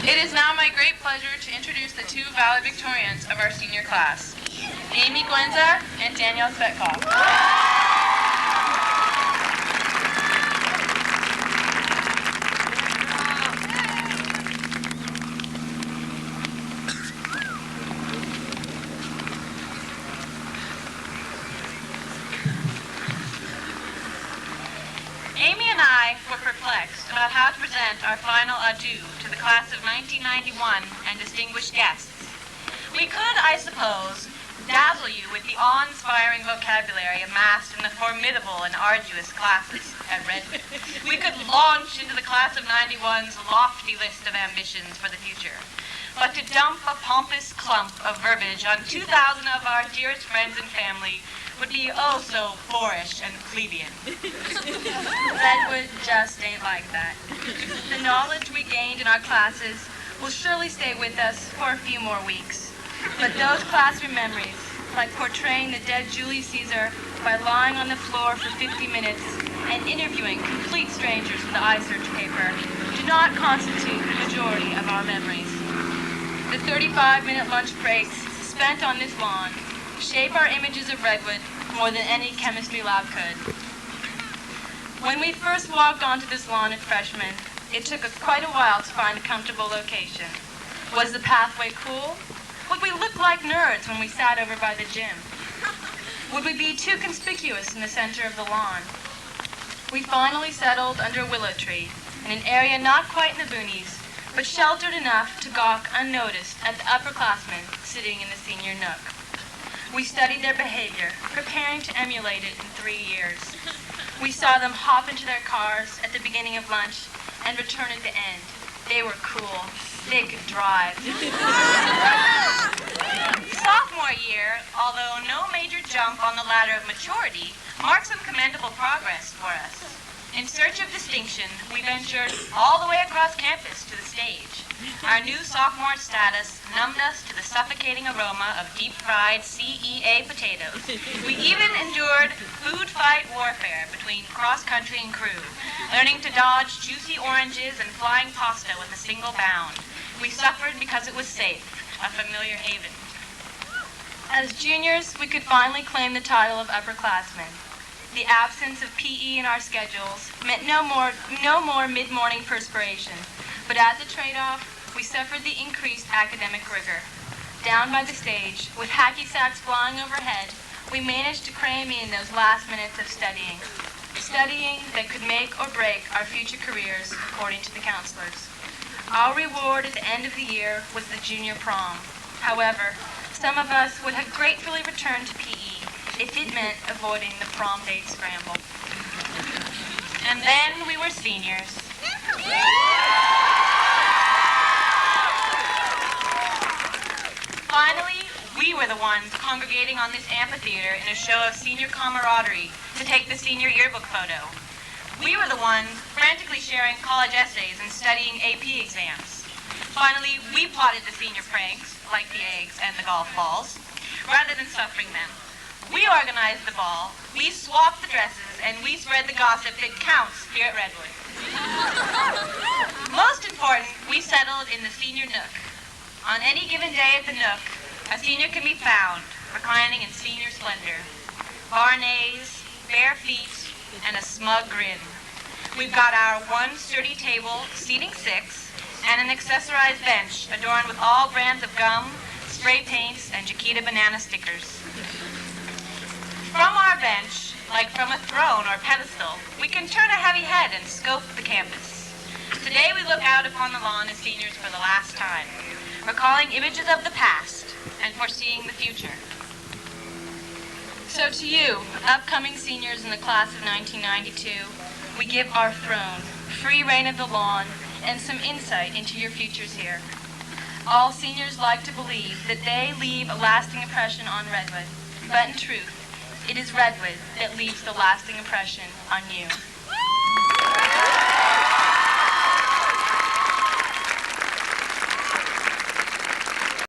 It is now my great pleasure to introduce the two valedictorians of our senior class, Amy Guenza and Danielle Svetcov. Amy and I were perplexed about how to present our final adieu to the class of 1991 and distinguished guests. We could, I suppose, dazzle you with the awe-inspiring vocabulary amassed in the formidable and arduous classes at Redwood. We could launch into the class of 91's lofty list of ambitions for the future. But to dump a pompous clump of verbiage on 2,000 of our dearest friends and family would be oh so boorish and plebeian. Redwood just ain't like that. The knowledge we gained in our classes will surely stay with us for a few more weeks. But those classroom memories, like portraying the dead Julius Caesar by lying on the floor for 50 minutes and interviewing complete strangers with the eye search paper, do not constitute the majority of our memories. The 35-minute lunch breaks spent on this lawn shape our images of Redwood more than any chemistry lab could. When we first walked onto this lawn as freshmen, it took us quite a while to find a comfortable location. Was the pathway cool? Would we look like nerds when we sat over by the gym? Would we be too conspicuous in the center of the lawn? We finally settled under a willow tree in an area not quite in the boonies, but sheltered enough to gawk unnoticed at the upperclassmen sitting in the senior nook. We studied their behavior, preparing to emulate it in 3 years. We saw them hop into their cars at the beginning of lunch and return at the end. They were cool. They could drive. Sophomore year, although no major jump on the ladder of maturity, marked some commendable progress for us. In search of distinction, we ventured all the way across campus to the stage. Our new sophomore status numbed us to the suffocating aroma of deep-fried CEA potatoes. We even endured food fight warfare between cross-country and crew, learning to dodge juicy oranges and flying pasta with a single bound. We suffered because it was safe, a familiar haven. As juniors, we could finally claim the title of upperclassmen. The absence of PE in our schedules meant no more mid-morning perspiration, but as a trade-off, we suffered the increased academic rigor. Down by the stage, with hacky sacks flying overhead, we managed to cram in those last minutes of studying that could make or break our future careers, according to the counselors. Our reward at the end of the year was the junior prom. However, some of us would have gratefully returned to PE if it meant avoiding the prom date scramble. And then we were seniors. Finally, we were the ones congregating on this amphitheater in a show of senior camaraderie to take the senior yearbook photo. We were the ones frantically sharing college essays and studying AP exams. Finally, we plotted the senior pranks, like the eggs and the golf balls, rather than suffering them. We organized the ball, we swapped the dresses, and we spread the gossip that counts here at Redwood. Most important, we settled in the senior nook. On any given day at the nook, a senior can be found, reclining in senior splendor. Barnays, bare feet, and a smug grin. We've got our one sturdy table, seating 6, and an accessorized bench adorned with all brands of gum, spray paints, and Chiquita banana stickers. From our bench, like from a throne or pedestal, we can turn a heavy head and scope the campus. Today we look out upon the lawn as seniors for the last time, recalling images of the past and foreseeing the future. So to you, upcoming seniors in the class of 1992, we give our throne, free reign of the lawn, and some insight into your futures here. All seniors like to believe that they leave a lasting impression on Redwood, but in truth, it is Redwood that leaves the lasting impression on you.